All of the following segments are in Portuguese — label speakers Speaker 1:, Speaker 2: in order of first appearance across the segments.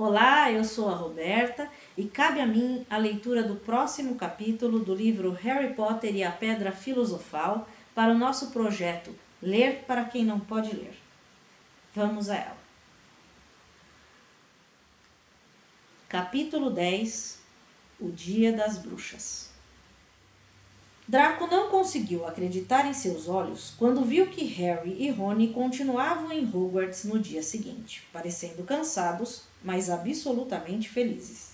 Speaker 1: Olá, eu sou a Roberta e cabe a mim a leitura do próximo capítulo do livro Harry Potter e a Pedra Filosofal para o nosso projeto Ler para quem não pode ler. Vamos a ela. Capítulo 10 O Dia das Bruxas. Draco não conseguiu acreditar em seus olhos quando viu que Harry e Rony continuavam em Hogwarts no dia seguinte, parecendo cansados, mas absolutamente felizes.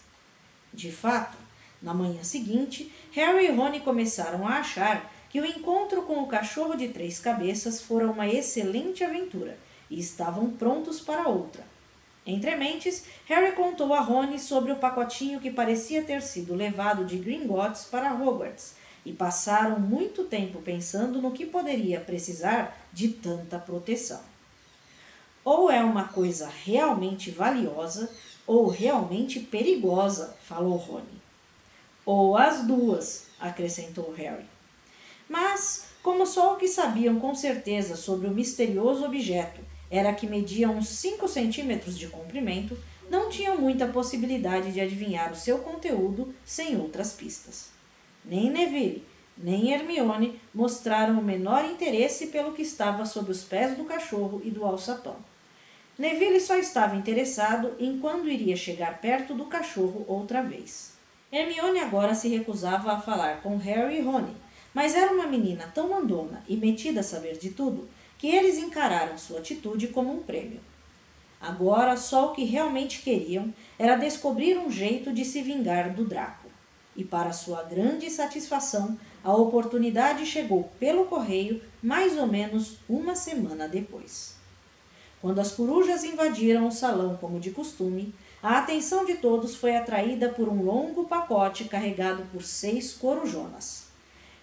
Speaker 1: De fato, na manhã seguinte, Harry e Rony começaram a achar que o encontro com o cachorro de 3 cabeças fora uma excelente aventura e estavam prontos para outra. Entre mentes, Harry contou a Rony sobre o pacotinho que parecia ter sido levado de Gringotts para Hogwarts, e passaram muito tempo pensando no que poderia precisar de tanta proteção. Ou é uma coisa realmente valiosa, ou realmente perigosa, falou Rony. Ou as duas, acrescentou Harry. Mas, como só o que sabiam com certeza sobre o misterioso objeto era que media uns 5 centímetros de comprimento, não tinham muita possibilidade de adivinhar o seu conteúdo sem outras pistas. Nem Neville, nem Hermione mostraram o menor interesse pelo que estava sob os pés do cachorro e do alçapão. Neville só estava interessado em quando iria chegar perto do cachorro outra vez. Hermione agora se recusava a falar com Harry e Rony, mas era uma menina tão mandona e metida a saber de tudo que eles encararam sua atitude como um prêmio. Agora só o que realmente queriam era descobrir um jeito de se vingar do Draco. E para sua grande satisfação, a oportunidade chegou pelo correio mais ou menos uma semana depois. Quando as corujas invadiram o salão como de costume, a atenção de todos foi atraída por um longo pacote carregado por 6 corujonas.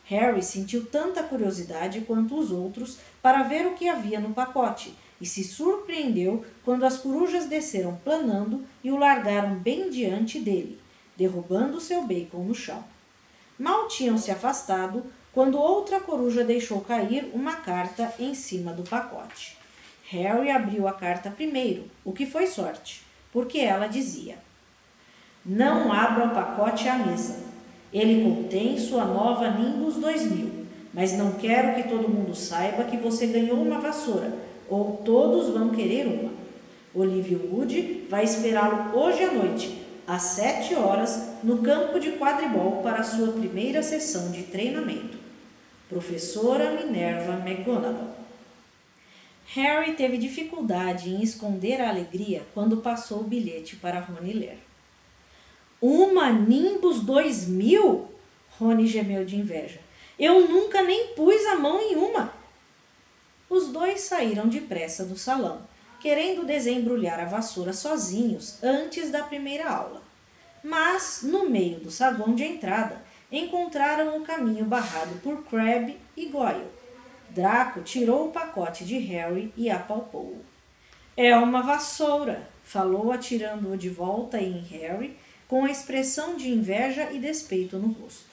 Speaker 1: Harry sentiu tanta curiosidade quanto os outros para ver o que havia no pacote e se surpreendeu quando as corujas desceram planando e o largaram bem diante dele, derrubando seu bacon no chão. Mal tinham se afastado quando outra coruja deixou cair uma carta em cima do pacote. Harry abriu a carta primeiro, o que foi sorte, porque ela dizia: Não abra o pacote à mesa. Ele contém sua nova Nimbus 2000, mas não quero que todo mundo saiba que você ganhou uma vassoura, ou todos vão querer uma. Olivia Wood vai esperá-lo hoje à noite, às 7 horas, no campo de quadribol para a sua primeira sessão de treinamento. Professora Minerva McGonagall. Harry teve dificuldade em esconder a alegria quando passou o bilhete para Rony ler. Uma Nimbus 2000? Rony gemeu de inveja. Eu nunca nem pus a mão em uma. Os dois saíram depressa do salão, querendo desembrulhar a vassoura sozinhos antes da primeira aula. Mas, no meio do saguão de entrada, encontraram o caminho barrado por Crabbe e Goyle. Draco tirou o pacote de Harry e apalpou-o. É uma vassoura, falou atirando-o de volta em Harry, com a expressão de inveja e despeito no rosto.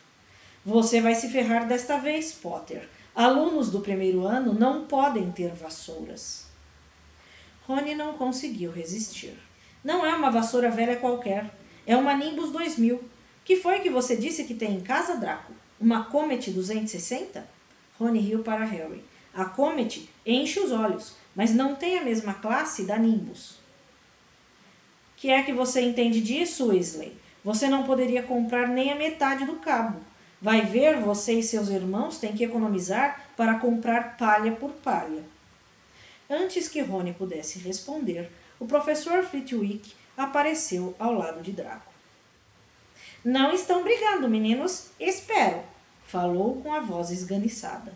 Speaker 1: Você vai se ferrar desta vez, Potter. Alunos do primeiro ano não podem ter vassouras. Rony não conseguiu resistir. Não é uma vassoura velha qualquer. É uma Nimbus 2000. Que foi que você disse que tem em casa, Draco? Uma Comet 260? Rony riu para Harry. A Comet enche os olhos, mas não tem a mesma classe da Nimbus. Que é que você entende disso, Weasley? Você não poderia comprar nem a metade do cabo. Vai ver, você e seus irmãos têm que economizar para comprar palha por palha. Antes que Rony pudesse responder, o professor Flitwick apareceu ao lado de Draco. Não estão brigando, meninos? Espero, falou com a voz esganiçada.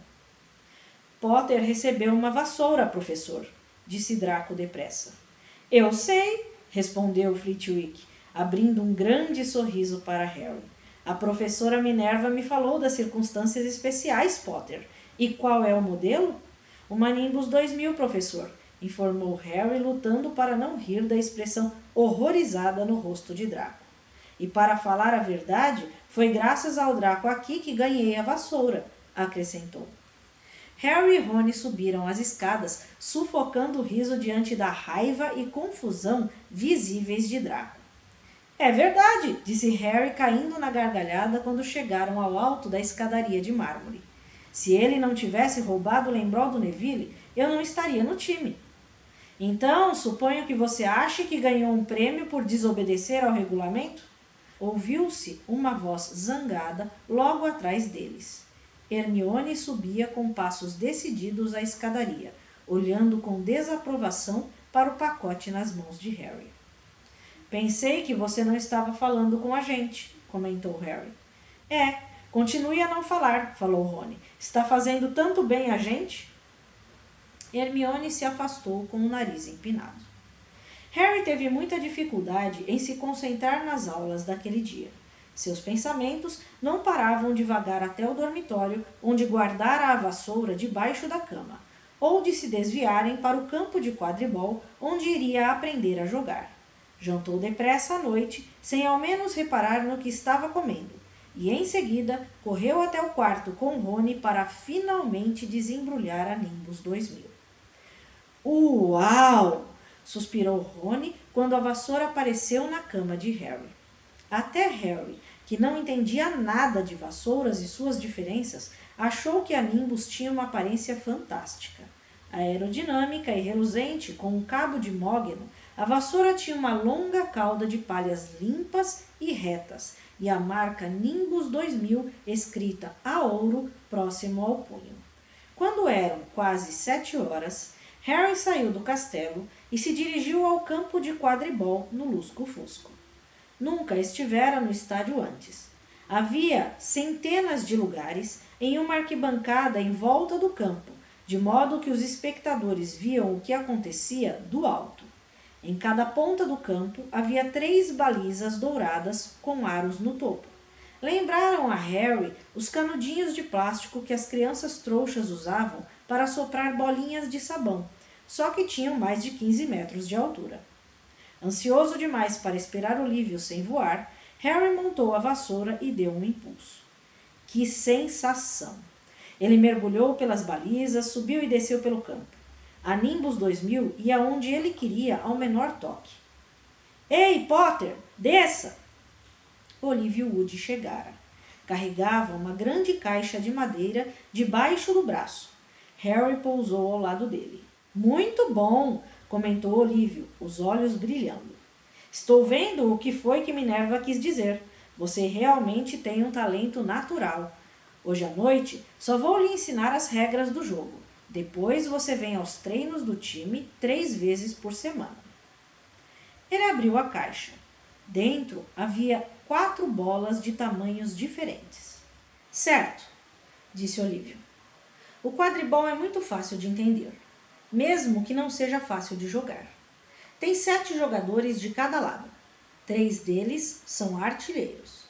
Speaker 1: Potter recebeu uma vassoura, professor, disse Draco depressa. Eu sei, respondeu Flitwick, abrindo um grande sorriso para Harry. A professora Minerva me falou das circunstâncias especiais, Potter. E qual é o modelo? Uma Nimbus 2000, professor, informou Harry, lutando para não rir da expressão horrorizada no rosto de Draco. E para falar a verdade, foi graças ao Draco aqui que ganhei a vassoura, acrescentou. Harry e Rony subiram as escadas, sufocando o riso diante da raiva e confusão visíveis de Draco. É verdade, disse Harry caindo na gargalhada quando chegaram ao alto da escadaria de mármore. Se ele não tivesse roubado o lembrol do Neville, eu não estaria no time. Então, suponho que você ache que ganhou um prêmio por desobedecer ao regulamento? Ouviu-se uma voz zangada logo atrás deles. Hermione subia com passos decididos a escadaria, olhando com desaprovação para o pacote nas mãos de Harry. Pensei que você não estava falando com a gente, comentou Harry. Continue a não falar, falou Rony. Está fazendo tanto bem a gente? Hermione se afastou com o nariz empinado. Harry teve muita dificuldade em se concentrar nas aulas daquele dia. Seus pensamentos não paravam de vagar até o dormitório, onde guardara a vassoura debaixo da cama, ou de se desviarem para o campo de quadribol, onde iria aprender a jogar. Jantou depressa à noite, sem ao menos reparar no que estava comendo, e em seguida correu até o quarto com Rony para finalmente desembrulhar a Nimbus 2000. Uau! Suspirou Rony quando a vassoura apareceu na cama de Harry. Até Harry, que não entendia nada de vassouras e suas diferenças, achou que a Nimbus tinha uma aparência fantástica. Aerodinâmica e reluzente, com um cabo de mogno, a vassoura tinha uma longa cauda de palhas limpas e retas, e a marca Nimbus 2000 escrita a ouro próximo ao punho. Quando eram quase 7 horas, Harry saiu do castelo e se dirigiu ao campo de quadribol no lusco-fusco. Nunca estivera no estádio antes. Havia centenas de lugares em uma arquibancada em volta do campo, de modo que os espectadores viam o que acontecia do alto. Em cada ponta do campo havia 3 balizas douradas com aros no topo. Lembraram a Harry os canudinhos de plástico que as crianças trouxas usavam para soprar bolinhas de sabão, só que tinham mais de 15 metros de altura. Ansioso demais para esperar Olívio sem voar, Harry montou a vassoura e deu um impulso. Que sensação! Ele mergulhou pelas balizas, subiu e desceu pelo campo. A Nimbus 2000 ia onde ele queria ao menor toque. Ei, Potter, desça! Olívio Wood chegara. Carregava uma grande caixa de madeira debaixo do braço. Harry pousou ao lado dele. Muito bom, comentou Olívio, os olhos brilhando. Estou vendo o que foi que Minerva quis dizer. Você realmente tem um talento natural. Hoje à noite só vou lhe ensinar as regras do jogo. Depois você vem aos treinos do time 3 vezes por semana. Ele abriu a caixa. Dentro havia 4 bolas de tamanhos diferentes. Certo, disse Olívio. O quadribol é muito fácil de entender, mesmo que não seja fácil de jogar. Tem 7 jogadores de cada lado. 3 deles são artilheiros.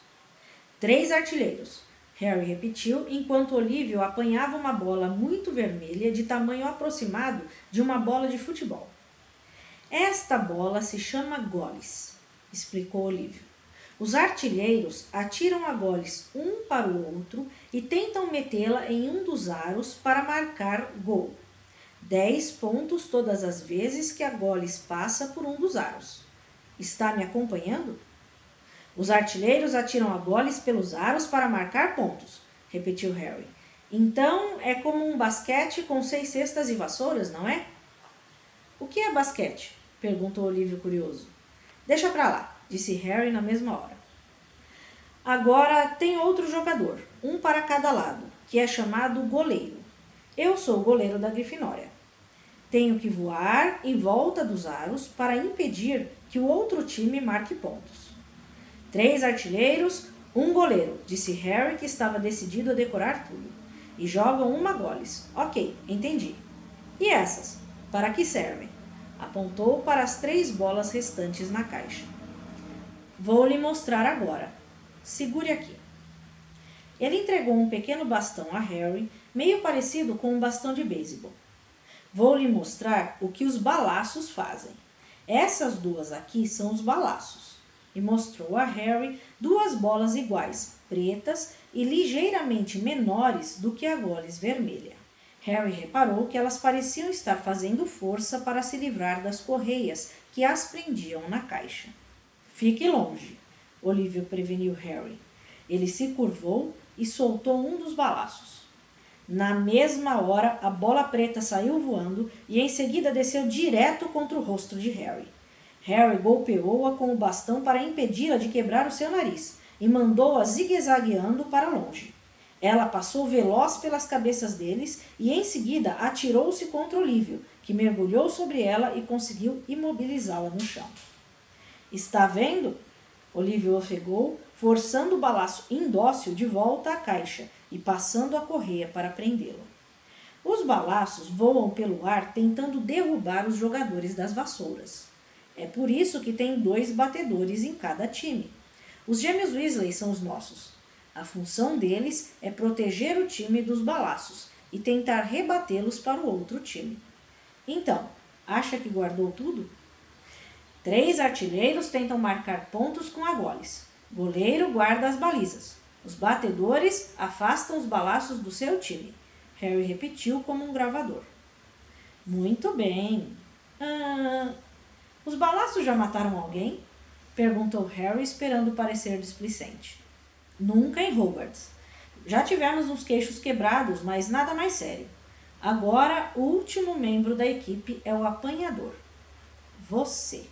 Speaker 1: 3 artilheiros, Harry repetiu, enquanto Olívio apanhava uma bola muito vermelha de tamanho aproximado de uma bola de futebol. Esta bola se chama goles, explicou Olívio. Os artilheiros atiram a goles um para o outro e tentam metê-la em um dos aros para marcar gol. 10 pontos todas as vezes que a goles passa por um dos aros. Está me acompanhando? Os artilheiros atiram a goles pelos aros para marcar pontos, repetiu Harry. Então é como um basquete com 6 cestas e vassouras, não é? O que é basquete? Perguntou Olívio curioso. Deixa pra lá, disse Harry na mesma hora. Agora tem outro jogador, um para cada lado, que é chamado goleiro. Eu sou o goleiro da Grifinória. Tenho que voar em volta dos aros para impedir que o outro time marque pontos. 3 artilheiros, um goleiro, disse Harry, que estava decidido a decorar tudo. E jogam uma goles. Ok, entendi. E essas? Para que servem? Apontou para as 3 bolas restantes na caixa. Vou lhe mostrar agora. Segure aqui. Ele entregou um pequeno bastão a Harry, meio parecido com um bastão de beisebol. Vou lhe mostrar o que os balaços fazem. Essas 2 aqui são os balaços. E mostrou a Harry 2 bolas iguais, pretas e ligeiramente menores do que a goles vermelha. Harry reparou que elas pareciam estar fazendo força para se livrar das correias que as prendiam na caixa. Fique longe, Olívio preveniu Harry. Ele se curvou e soltou um dos balaços. Na mesma hora, a bola preta saiu voando e em seguida desceu direto contra o rosto de Harry. Harry golpeou-a com o bastão para impedi-la de quebrar o seu nariz e mandou-a zigue-zagueando para longe. Ela passou veloz pelas cabeças deles e em seguida atirou-se contra Olívio, que mergulhou sobre ela e conseguiu imobilizá-la no chão. Está vendo? Olívio ofegou, forçando o balaço indócil de volta à caixa e passando a correia para prendê-lo. Os balaços voam pelo ar tentando derrubar os jogadores das vassouras. É por isso que tem 2 batedores em cada time. Os gêmeos Weasley são os nossos. A função deles é proteger o time dos balaços e tentar rebatê-los para o outro time. Então, acha que guardou tudo? 3 artilheiros tentam marcar pontos com agoles. Goleiro guarda as balizas. Os batedores afastam os balaços do seu time. Harry repetiu como um gravador. Muito bem. Os balaços já mataram alguém? Perguntou Harry, esperando parecer displicente. Nunca em Hogwarts. Já tivemos uns queixos quebrados, mas nada mais sério. Agora, o último membro da equipe é o apanhador. Você.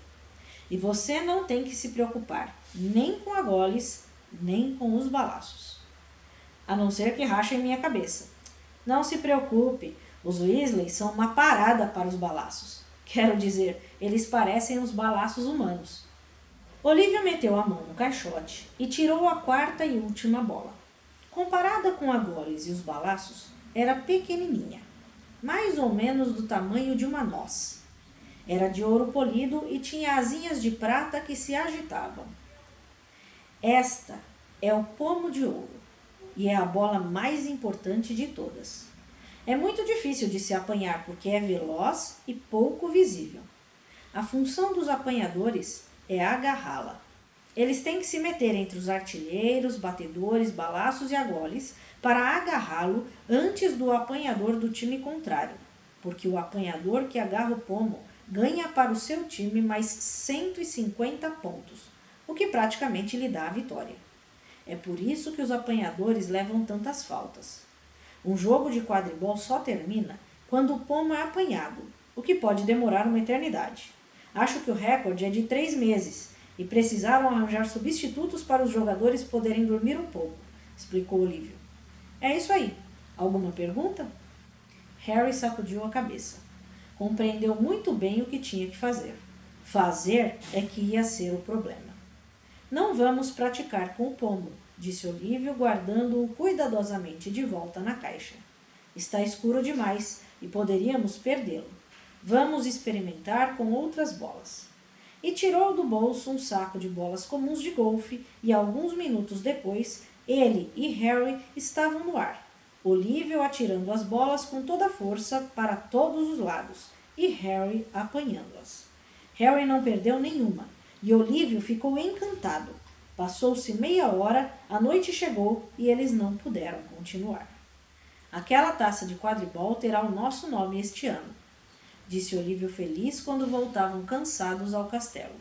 Speaker 1: E você não tem que se preocupar nem com agoles, nem com os balaços. A não ser que rachem minha cabeça. Não se preocupe, os Weasley são uma parada para os balaços. Quero dizer, eles parecem os balaços humanos. Olívia meteu a mão no caixote e tirou a 4ª e última bola. Comparada com agoles e os balaços, era pequenininha, mais ou menos do tamanho de uma noz. Era de ouro polido e tinha asinhas de prata que se agitavam. Esta é o pomo de ouro e é a bola mais importante de todas. É muito difícil de se apanhar porque é veloz e pouco visível. A função dos apanhadores é agarrá-la. Eles têm que se meter entre os artilheiros, batedores, balaços e agoles para agarrá-lo antes do apanhador do time contrário, porque o apanhador que agarra o pomo ganha para o seu time mais 150 pontos, o que praticamente lhe dá a vitória. É por isso que os apanhadores levam tantas faltas. Um jogo de quadribol só termina quando o pomo é apanhado, o que pode demorar uma eternidade. Acho que o recorde é de 3 meses e precisaram arranjar substitutos para os jogadores poderem dormir um pouco, explicou Olívio. É isso aí. Alguma pergunta? Harry sacudiu a cabeça. Compreendeu muito bem o que tinha que fazer. Fazer é que ia ser o problema. Não vamos praticar com o pomo, disse Olívio, guardando-o cuidadosamente de volta na caixa. Está escuro demais e poderíamos perdê-lo. Vamos experimentar com outras bolas. E tirou do bolso um saco de bolas comuns de golfe e, alguns minutos depois, ele e Harry estavam no ar, Olívio atirando as bolas com toda a força para todos os lados e Harry apanhando-as. Harry não perdeu nenhuma e Olívio ficou encantado. Passou-se meia hora, a noite chegou e eles não puderam continuar. Aquela taça de quadribol terá o nosso nome este ano, disse Olívio feliz quando voltavam cansados ao castelo.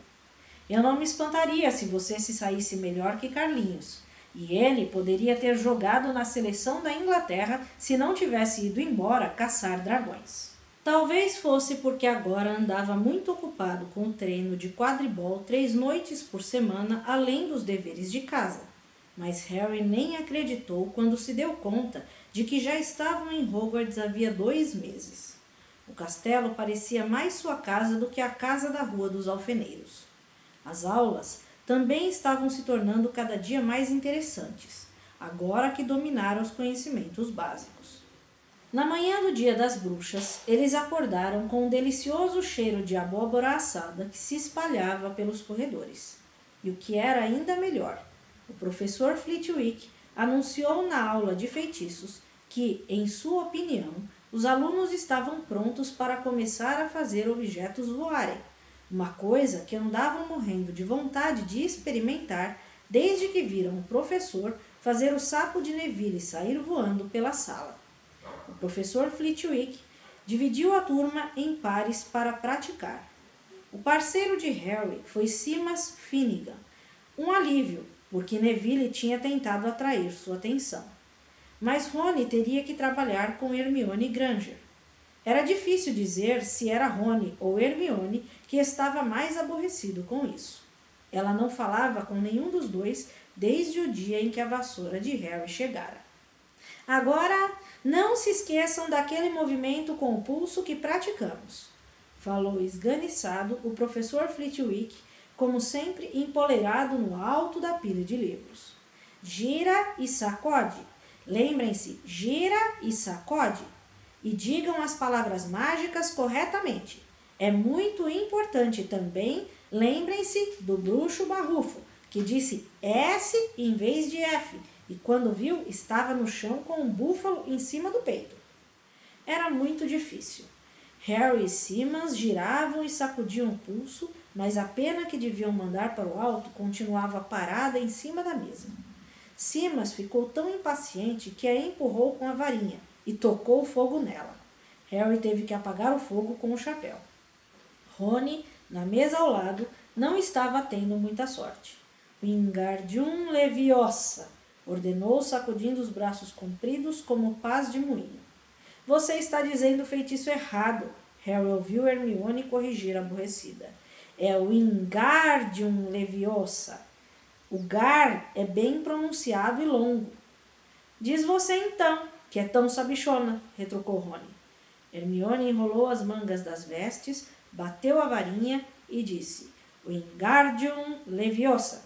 Speaker 1: Eu não me espantaria se você se saísse melhor que Carlinhos, e ele poderia ter jogado na seleção da Inglaterra se não tivesse ido embora caçar dragões. Talvez fosse porque agora andava muito ocupado com o treino de quadribol 3 noites por semana, além dos deveres de casa. Mas Harry nem acreditou quando se deu conta de que já estavam em Hogwarts havia 2 meses. O castelo parecia mais sua casa do que a casa da Rua dos Alfeneiros. As aulas também estavam se tornando cada dia mais interessantes, agora que dominaram os conhecimentos básicos. Na manhã do Dia das Bruxas, eles acordaram com um delicioso cheiro de abóbora assada que se espalhava pelos corredores. E o que era ainda melhor, o professor Flitwick anunciou na aula de feitiços que, em sua opinião, os alunos estavam prontos para começar a fazer objetos voarem, uma coisa que andavam morrendo de vontade de experimentar desde que viram o professor fazer o sapo de Neville sair voando pela sala. O professor Flitwick, dividiu a turma em pares para praticar. O parceiro de Harry foi Simas Finnegan, um alívio, porque Neville tinha tentado atrair sua atenção. Mas Rony teria que trabalhar com Hermione Granger. Era difícil dizer se era Rony ou Hermione que estava mais aborrecido com isso. Ela não falava com nenhum dos dois desde o dia em que a vassoura de Harry chegara. Agora, não se esqueçam daquele movimento com o pulso que praticamos, falou esganiçado o professor Flitwick, como sempre empoleirado no alto da pilha de livros. Gira e sacode. Lembrem-se, gira e sacode. E digam as palavras mágicas corretamente. É muito importante também, lembrem-se do bruxo barrufo, que disse S em vez de F, e quando viu, estava no chão com um búfalo em cima do peito. Era muito difícil. Harry e Simas giravam e sacudiam o pulso, mas a pena que deviam mandar para o alto continuava parada em cima da mesa. Simas ficou tão impaciente que a empurrou com a varinha e tocou fogo nela. Harry teve que apagar o fogo com o chapéu. Rony, na mesa ao lado, não estava tendo muita sorte. Wingardium Leviosa, ordenou sacudindo os braços compridos como pás de moinho. Você está dizendo o feitiço errado, Harry ouviu Hermione corrigir aborrecida. É Wingardium Leviosa. O gar é bem pronunciado e longo. Diz você então, que é tão sabichona, retrucou Rony. Hermione enrolou as mangas das vestes, bateu a varinha e disse, Wingardium Leviosa.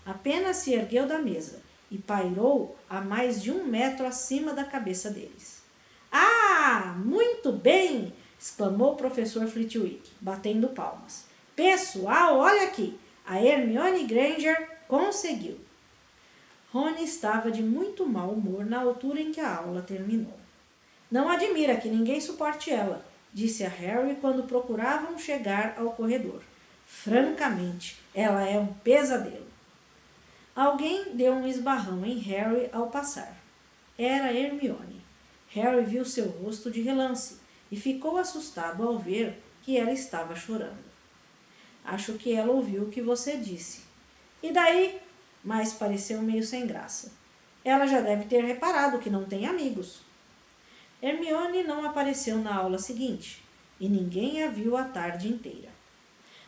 Speaker 1: Apenas se ergueu da mesa e pairou a mais de 1 metro acima da cabeça deles. Ah, muito bem! Exclamou o professor Flitwick, batendo palmas. Pessoal, olha aqui! A Hermione Granger conseguiu. Rony estava de muito mau humor na altura em que a aula terminou. Não admira que ninguém suporte ela, disse a Harry quando procuravam chegar ao corredor. Francamente, ela é um pesadelo. Alguém deu um esbarrão em Harry ao passar. Era Hermione. Harry viu seu rosto de relance e ficou assustado ao ver que ela estava chorando. Acho que ela ouviu o que você disse. E daí? Mas pareceu meio sem graça. Ela já deve ter reparado que não tem amigos. Hermione não apareceu na aula seguinte, e ninguém a viu a tarde inteira.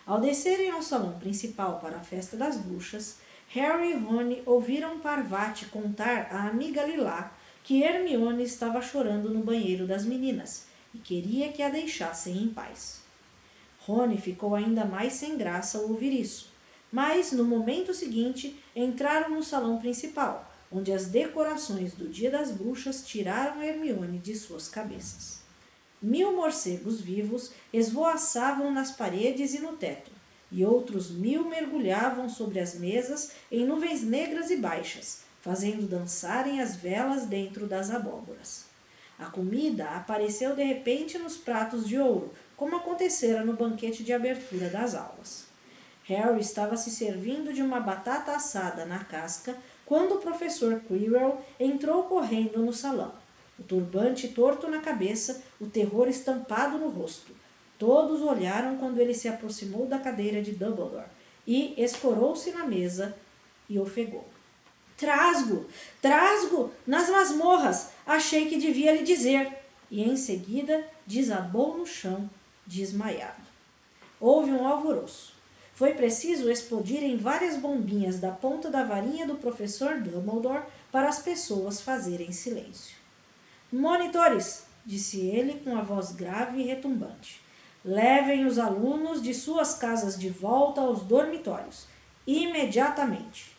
Speaker 1: Ao descerem ao salão principal para a festa das bruxas, Harry e Rony ouviram Parvati contar à amiga Lilá que Hermione estava chorando no banheiro das meninas e queria que a deixassem em paz. Rony ficou ainda mais sem graça ao ouvir isso, mas no momento seguinte entraram no salão principal, onde as decorações do Dia das Bruxas tiraram Hermione de suas cabeças. 1000 morcegos vivos esvoaçavam nas paredes e no teto, e outros 1000 mergulhavam sobre as mesas em nuvens negras e baixas, fazendo dançarem as velas dentro das abóboras. A comida apareceu de repente nos pratos de ouro, como acontecera no banquete de abertura das aulas. Harry estava se servindo de uma batata assada na casca quando o professor Quirrell entrou correndo no salão, o turbante torto na cabeça, o terror estampado no rosto. Todos olharam quando ele se aproximou da cadeira de Dumbledore e escorou-se na mesa e ofegou. Trasgo! Trasgo! Nas masmorras! Achei que devia lhe dizer. E em seguida desabou no chão, desmaiado. Houve um alvoroço. Foi preciso explodirem várias bombinhas da ponta da varinha do professor Dumbledore para as pessoas fazerem silêncio. Monitores, disse ele com a voz grave e retumbante. Levem os alunos de suas casas de volta aos dormitórios, imediatamente.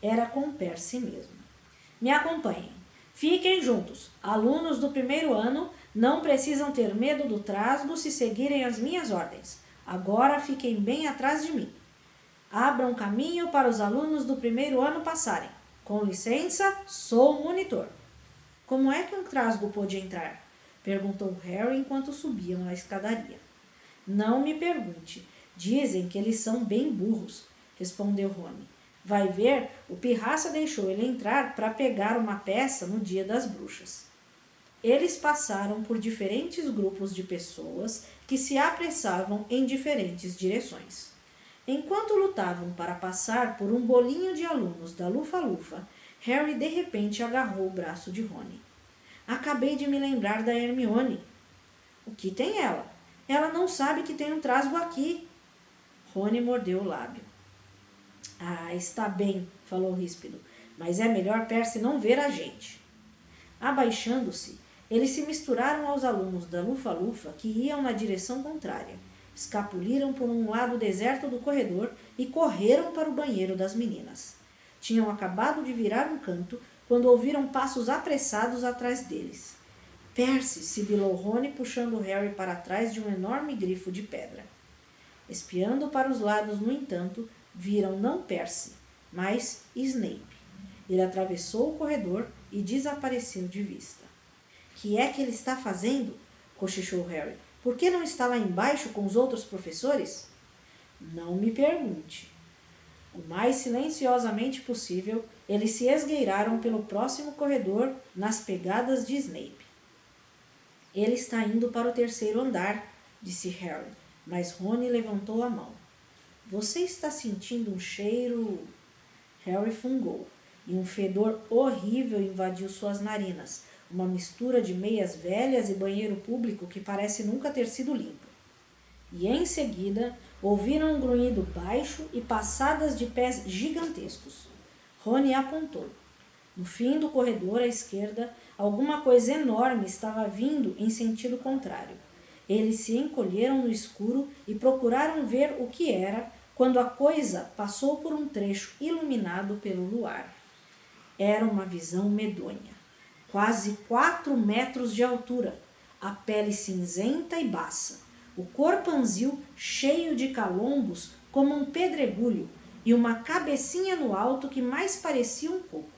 Speaker 1: Era com Percy mesmo. Me acompanhem. Fiquem juntos. Alunos do 1º ano não precisam ter medo do trasgo se seguirem as minhas ordens. Agora fiquem bem atrás de mim. Abram caminho para os alunos do 1º ano passarem. Com licença, sou o monitor. Como é que um trasgo pôde entrar? Perguntou Harry enquanto subiam a escadaria. Não me pergunte. Dizem que eles são bem burros, respondeu Rony. Vai ver, o Pirraça deixou ele entrar para pegar uma peça no Dia das Bruxas. Eles passaram por diferentes grupos de pessoas que se apressavam em diferentes direções. Enquanto lutavam para passar por um bolinho de alunos da Lufa-Lufa, Harry de repente agarrou o braço de Rony. Acabei de me lembrar da Hermione. O que tem ela? Ela não sabe que tem um trasgo aqui. Rony mordeu o lábio. Ah, está bem, falou ríspido, mas é melhor Percy não ver a gente. Abaixando-se, eles se misturaram aos alunos da Lufa-Lufa que iam na direção contrária. Escapuliram por um lado deserto do corredor e correram para o banheiro das meninas. Tinham acabado de virar um canto quando ouviram passos apressados atrás deles. Percy, sibilou Rony, puxando Harry para trás de um enorme grifo de pedra. Espiando para os lados, no entanto, viram não Percy, mas Snape. Ele atravessou o corredor e desapareceu de vista. Que é que ele está fazendo? Cochichou Harry. Por que não está lá embaixo com os outros professores? Não me pergunte. O mais silenciosamente possível, eles se esgueiraram pelo próximo corredor nas pegadas de Snape. Ele está indo para o terceiro andar, disse Harry, mas Rony levantou a mão. Você está sentindo um cheiro... Harry fungou, e um fedor horrível invadiu suas narinas, uma mistura de meias velhas e banheiro público que parece nunca ter sido limpo. E em seguida ouviram um grunhido baixo e passadas de pés gigantescos. Rony apontou. No fim do corredor à esquerda, alguma coisa enorme estava vindo em sentido contrário. Eles se encolheram no escuro e procuraram ver o que era quando a coisa passou por um trecho iluminado pelo luar. Era uma visão medonha. Quase 4 metros de altura, a pele cinzenta e baça, o corpo anzil cheio de calombos como um pedregulho e uma cabecinha no alto que mais parecia um coco.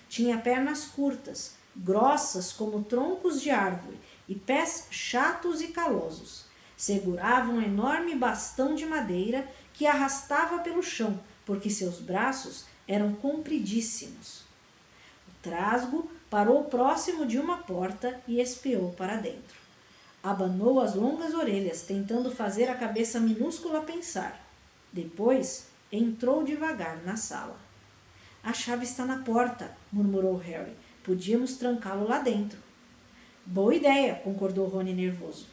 Speaker 1: Tinha pernas curtas, grossas como troncos de árvore e pés chatos e calosos. Segurava um enorme bastão de madeira que arrastava pelo chão, porque seus braços eram compridíssimos. O trasgo parou próximo de uma porta e espiou para dentro. Abanou as longas orelhas, tentando fazer a cabeça minúscula pensar. Depois, entrou devagar na sala. A chave está na porta, murmurou Harry. Podíamos trancá-lo lá dentro. Boa ideia, concordou Rony nervoso.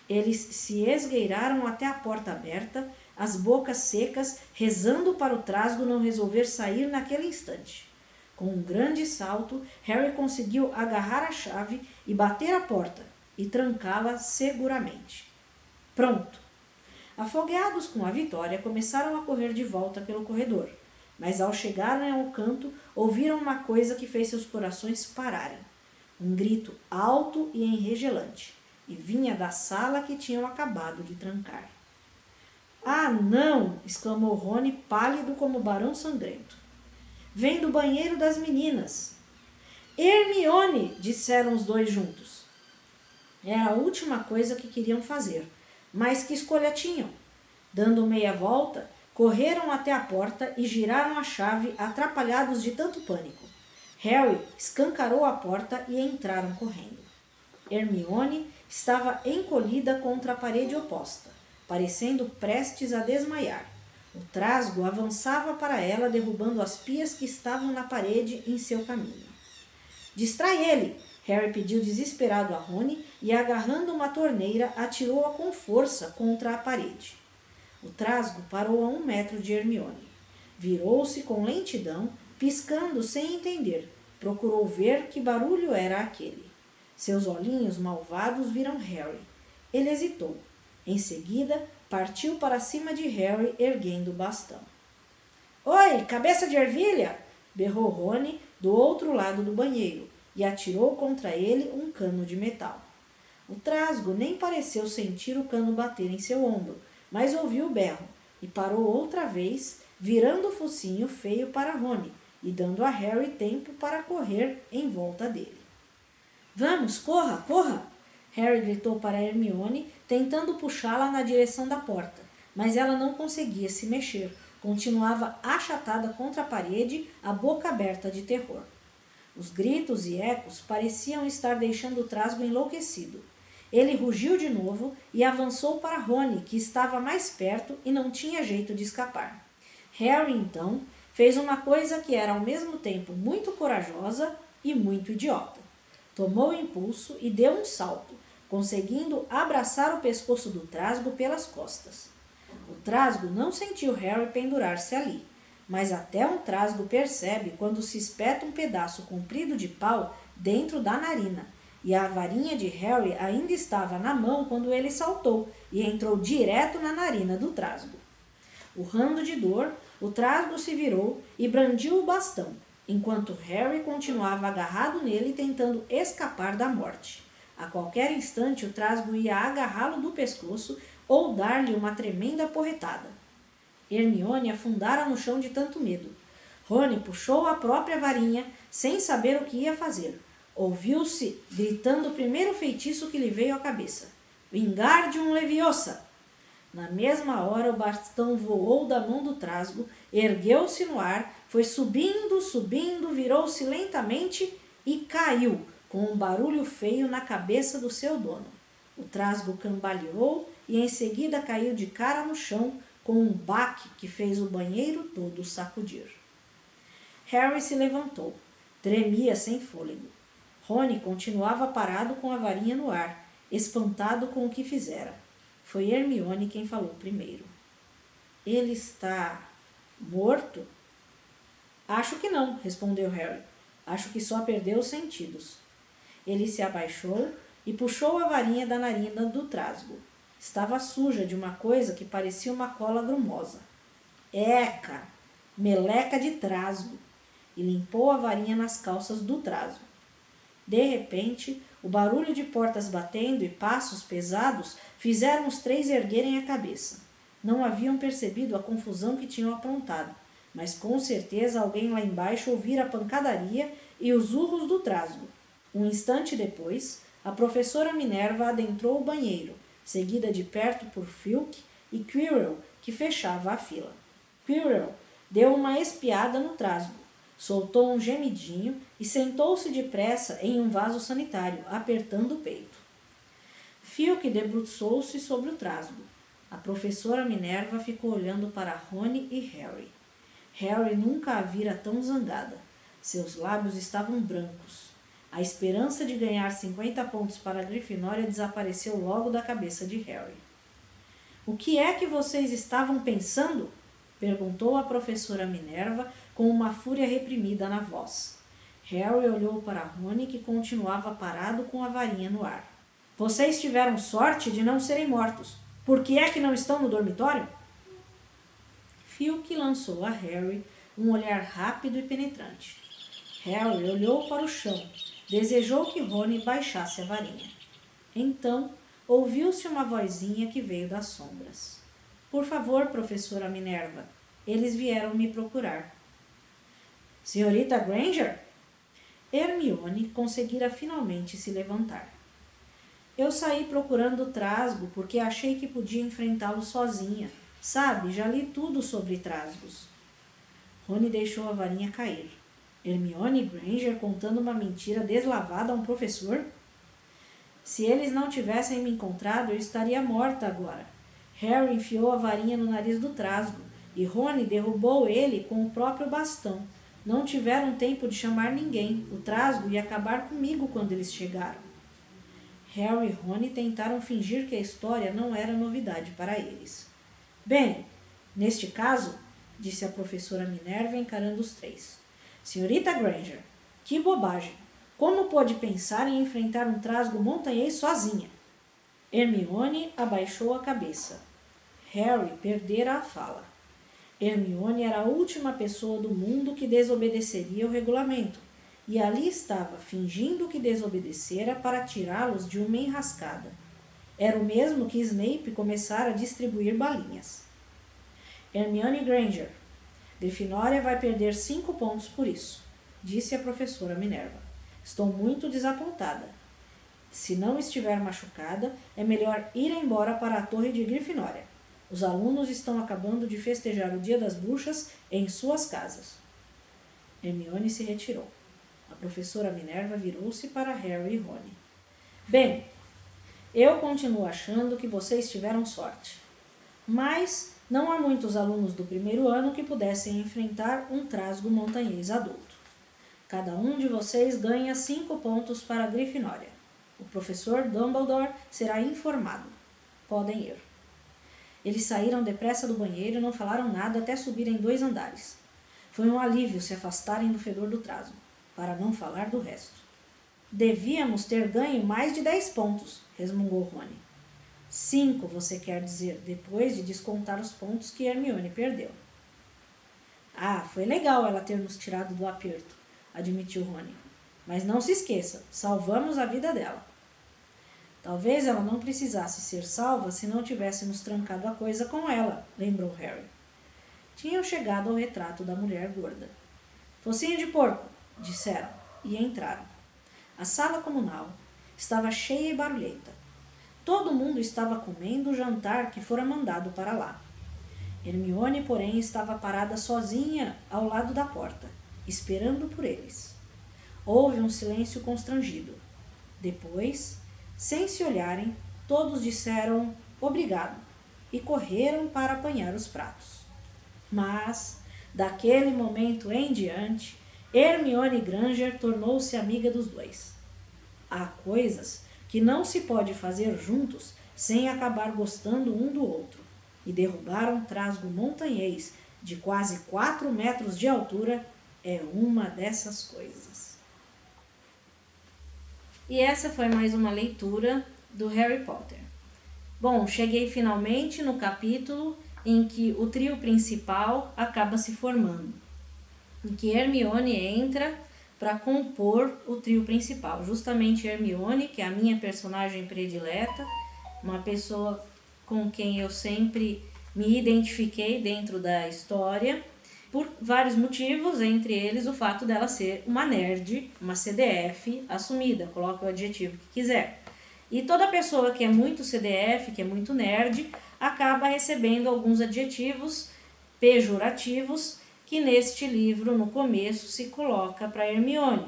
Speaker 1: Eles se esgueiraram até a porta aberta, as bocas secas, rezando para o trasgo não resolver sair naquele instante. Com um grande salto, Harry conseguiu agarrar a chave e bater a porta e trancá-la seguramente. Pronto! Afogueados com a vitória, começaram a correr de volta pelo corredor, mas ao chegarem ao canto, ouviram uma coisa que fez seus corações pararem. Um grito alto e enregelante, e vinha da sala que tinham acabado de trancar. Ah, não! Exclamou Rony, pálido como o Barão Sangrento. Vem do banheiro das meninas. Hermione! Disseram os dois juntos. Era a última coisa que queriam fazer, mas que escolha tinham? Dando meia volta, correram até a porta e giraram a chave, atrapalhados de tanto pânico. Harry escancarou a porta e entraram correndo. Hermione estava encolhida contra a parede oposta, parecendo prestes a desmaiar. O trasgo avançava para ela, derrubando as pias que estavam na parede em seu caminho. Distrai ele! Harry pediu desesperado a Rony e, agarrando uma torneira, atirou-a com força contra a parede. O trasgo parou a 1 metro de Hermione. Virou-se com lentidão, piscando sem entender. Procurou ver que barulho era aquele. Seus olhinhos malvados viram Harry. Ele hesitou. Em seguida, partiu para cima de Harry, erguendo o bastão. Oi, cabeça de ervilha! Berrou Rony do outro lado do banheiro e atirou contra ele um cano de metal. O trasgo nem pareceu sentir o cano bater em seu ombro, mas ouviu o berro e parou outra vez, virando o focinho feio para Rony e dando a Harry tempo para correr em volta dele. Vamos, corra, corra! Harry gritou para Hermione, tentando puxá-la na direção da porta, mas ela não conseguia se mexer, continuava achatada contra a parede, a boca aberta de terror. Os gritos e ecos pareciam estar deixando o trasgo enlouquecido. Ele rugiu de novo e avançou para Rony, que estava mais perto e não tinha jeito de escapar. Harry, então, fez uma coisa que era ao mesmo tempo muito corajosa e muito idiota. Tomou impulso e deu um salto, conseguindo abraçar o pescoço do trasgo pelas costas. O trasgo não sentiu Harry pendurar-se ali, mas até um trasgo percebe quando se espeta um pedaço comprido de pau dentro da narina, e a varinha de Harry ainda estava na mão quando ele saltou e entrou direto na narina do trasgo. Urrando de dor, o trasgo se virou e brandiu o bastão, enquanto Harry continuava agarrado nele tentando escapar da morte. A qualquer instante o trasgo ia agarrá-lo do pescoço ou dar-lhe uma tremenda porretada. Hermione afundara no chão de tanto medo. Rony puxou a própria varinha, sem saber o que ia fazer. Ouviu-se gritando o primeiro feitiço que lhe veio à cabeça. Wingardium Leviosa! Na mesma hora o bastão voou da mão do trasgo, ergueu-se no ar, foi subindo, subindo, virou-se lentamente e caiu, com um barulho feio na cabeça do seu dono. O trasgo cambaleou e em seguida caiu de cara no chão, com um baque que fez o banheiro todo sacudir. Harry se levantou. Tremia sem fôlego. Rony continuava parado com a varinha no ar, espantado com o que fizera. Foi Hermione quem falou primeiro. Ele está morto? Acho que não, respondeu Harry. Acho que só perdeu os sentidos. Ele se abaixou e puxou a varinha da narina do trasgo. Estava suja de uma coisa que parecia uma cola grumosa. Eca! Meleca de trasgo! E limpou a varinha nas calças do trasgo. De repente, o barulho de portas batendo e passos pesados fizeram os três erguerem a cabeça. Não haviam percebido a confusão que tinham aprontado, mas com certeza alguém lá embaixo ouvira a pancadaria e os urros do trasgo. Um instante depois, a professora Minerva adentrou o banheiro, seguida de perto por Filch e Quirrell, que fechava a fila. Quirrell deu uma espiada no trasgo, soltou um gemidinho e sentou-se depressa em um vaso sanitário, apertando o peito. Filch debruçou-se sobre o trasgo. A professora Minerva ficou olhando para Rony e Harry. Harry nunca a vira tão zangada. Seus lábios estavam brancos. A esperança de ganhar 50 pontos para a Grifinória desapareceu logo da cabeça de Harry. O que é que vocês estavam pensando? Perguntou a professora Minerva com uma fúria reprimida na voz. Harry olhou para Rony, que continuava parado com a varinha no ar. Vocês tiveram sorte de não serem mortos. Por que é que não estão no dormitório? Filch lançou a Harry um olhar rápido e penetrante. Harry olhou para o chão, desejou que Rony baixasse a varinha. Então, ouviu-se uma vozinha que veio das sombras. Por favor, professora Minerva, eles vieram me procurar. Senhorita Granger? Hermione conseguira finalmente se levantar. Eu saí procurando o trasgo porque achei que podia enfrentá-lo sozinha. Sabe, já li tudo sobre trasgos. Rony deixou a varinha cair. Hermione Granger contando uma mentira deslavada a um professor? Se eles não tivessem me encontrado, eu estaria morta agora. Harry enfiou a varinha no nariz do trasgo e Rony derrubou ele com o próprio bastão. Não tiveram tempo de chamar ninguém. O trasgo ia acabar comigo quando eles chegaram. Harry e Rony tentaram fingir que a história não era novidade para eles. Bem, neste caso, disse a professora Minerva encarando os três. Senhorita Granger, que bobagem! Como pôde pensar em enfrentar um trasgo montanhês sozinha? Hermione abaixou a cabeça. Harry perdera a fala. Hermione era a última pessoa do mundo que desobedeceria o regulamento, e ali estava, fingindo que desobedecera para tirá-los de uma enrascada. Era o mesmo que Snape começara a distribuir balinhas. Hermione Granger, Grifinória vai perder 5 pontos por isso, disse a professora Minerva. Estou muito desapontada. Se não estiver machucada, é melhor ir embora para a torre de Grifinória. Os alunos estão acabando de festejar o Dia das Bruxas em suas casas. Hermione se retirou. A professora Minerva virou-se para Harry e Rony. Bem, eu continuo achando que vocês tiveram sorte. Mas não há muitos alunos do primeiro ano que pudessem enfrentar um trasgo montanhês adulto. Cada um de vocês ganha 5 pontos para a Grifinória. O professor Dumbledore será informado. Podem ir. Eles saíram depressa do banheiro e não falaram nada até subirem 2 andares. Foi um alívio se afastarem do fedor do trasgo, para não falar do resto. Devíamos ter ganho mais de 10 pontos, resmungou Rony. 5, você quer dizer, depois de descontar os pontos que Hermione perdeu. Ah, foi legal ela ter nos tirado do aperto, admitiu Rony. Mas não se esqueça, salvamos a vida dela. Talvez ela não precisasse ser salva se não tivéssemos trancado a coisa com ela, lembrou Harry. Tinham chegado ao retrato da mulher gorda. Focinho de porco, disseram, e entraram. A sala comunal estava cheia e barulhenta. Todo mundo estava comendo o jantar que fora mandado para lá. Hermione, porém, estava parada sozinha ao lado da porta, esperando por eles. Houve um silêncio constrangido. Depois, sem se olharem, todos disseram obrigado e correram para apanhar os pratos. Mas, daquele momento em diante, Hermione Granger tornou-se amiga dos dois. Há coisas que não se pode fazer juntos sem acabar gostando um do outro, e derrubar um trasgo montanhês de quase 4 metros de altura é uma dessas coisas. E essa foi mais uma leitura do Harry Potter. Bom, cheguei finalmente no capítulo em que o trio principal acaba se formando, em que Hermione entra para compor o trio principal. Justamente Hermione, que é a minha personagem predileta, uma pessoa com quem eu sempre me identifiquei dentro da história, por vários motivos, entre eles o fato dela ser uma nerd, uma CDF assumida, coloque o adjetivo que quiser. E toda pessoa que é muito CDF, que é muito nerd, acaba recebendo alguns adjetivos pejorativos que neste livro, no começo, se coloca para Hermione.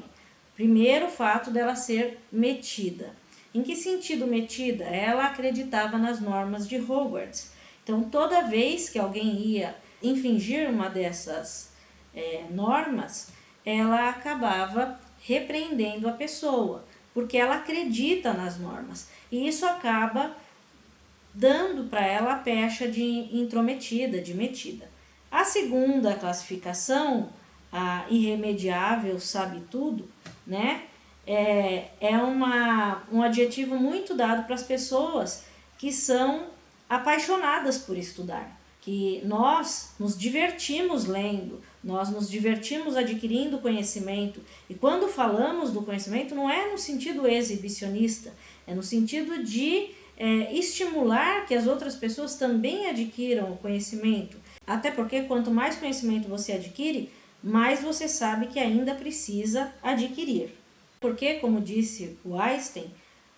Speaker 1: Primeiro, o fato dela ser metida. Em que sentido metida? Ela acreditava nas normas de Hogwarts. Então, toda vez que alguém ia infringir uma dessas normas, ela acabava repreendendo a pessoa, porque ela acredita nas normas. E isso acaba dando para ela a pecha de intrometida, de metida. A segunda classificação, a irremediável, sabe tudo, né? É um adjetivo muito dado para as pessoas que são apaixonadas por estudar, que nós nos divertimos lendo, nós nos divertimos adquirindo conhecimento, e quando falamos do conhecimento não é no sentido exibicionista, é no sentido de estimular que as outras pessoas também adquiram o conhecimento, até porque quanto mais conhecimento você adquire, mais você sabe que ainda precisa adquirir. Porque, como disse o Einstein,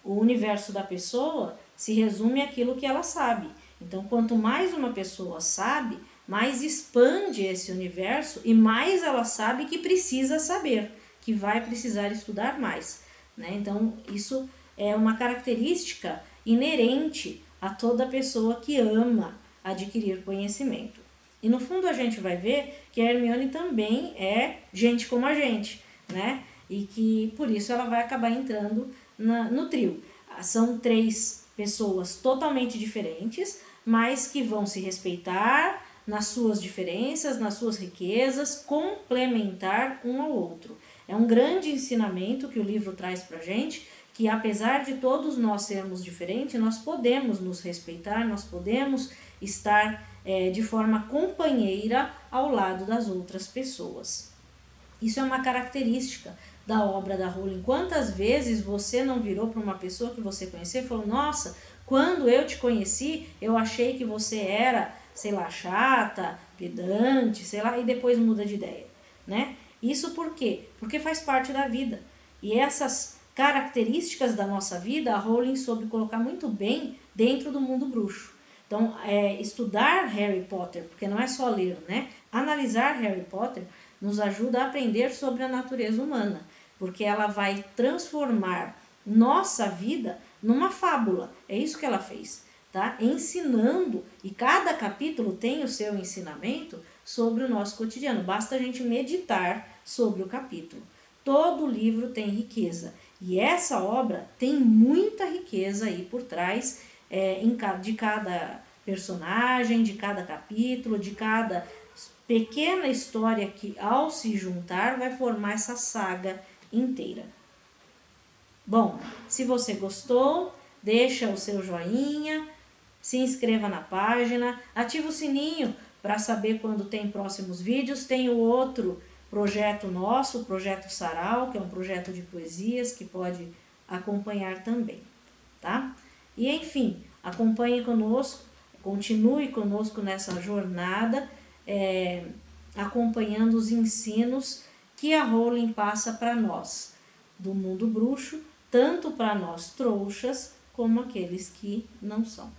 Speaker 1: o universo da pessoa se resume àquilo que ela sabe. Então, quanto mais uma pessoa sabe, mais expande esse universo e mais ela sabe que precisa saber, que vai precisar estudar mais, né? Então, isso é uma característica inerente a toda pessoa que ama adquirir conhecimento. E no fundo a gente vai ver que a Hermione também é gente como a gente, né? E que por isso ela vai acabar entrando no trio. São 3 pessoas totalmente diferentes, mas que vão se respeitar nas suas diferenças, nas suas riquezas, complementar um ao outro. É um grande ensinamento que o livro traz pra gente, que apesar de todos nós sermos diferentes, nós podemos nos respeitar, nós podemos estar de forma companheira ao lado das outras pessoas. Isso é uma característica da obra da Rowling. Quantas vezes você não virou para uma pessoa que você conheceu e falou: nossa, quando eu te conheci, eu achei que você era, sei lá, chata, pedante, sei lá, e depois muda de ideia, né? Isso por quê? Porque faz parte da vida. E essas características da nossa vida, a Rowling soube colocar muito bem dentro do mundo bruxo. Então, estudar Harry Potter, porque não é só ler, né? Analisar Harry Potter nos ajuda a aprender sobre a natureza humana. porque ela vai transformar nossa vida numa fábula. É isso que ela fez, tá? Ensinando, e cada capítulo tem o seu ensinamento sobre o nosso cotidiano. Basta a gente meditar sobre o capítulo. Todo livro tem riqueza. E essa obra tem muita riqueza aí por trás de cada personagem, de cada capítulo, de cada pequena história que, ao se juntar, vai formar essa saga inteira. Bom, se você gostou, deixa o seu joinha, se inscreva na página, ativa o sininho para saber quando tem próximos vídeos. Tem o outro projeto nosso, o Projeto Sarau, que é um projeto de poesias que pode acompanhar também, tá? E enfim, acompanhe conosco, continue conosco nessa jornada, acompanhando os ensinos que a Rowling passa para nós, do mundo bruxo, tanto para nós trouxas, como aqueles que não são.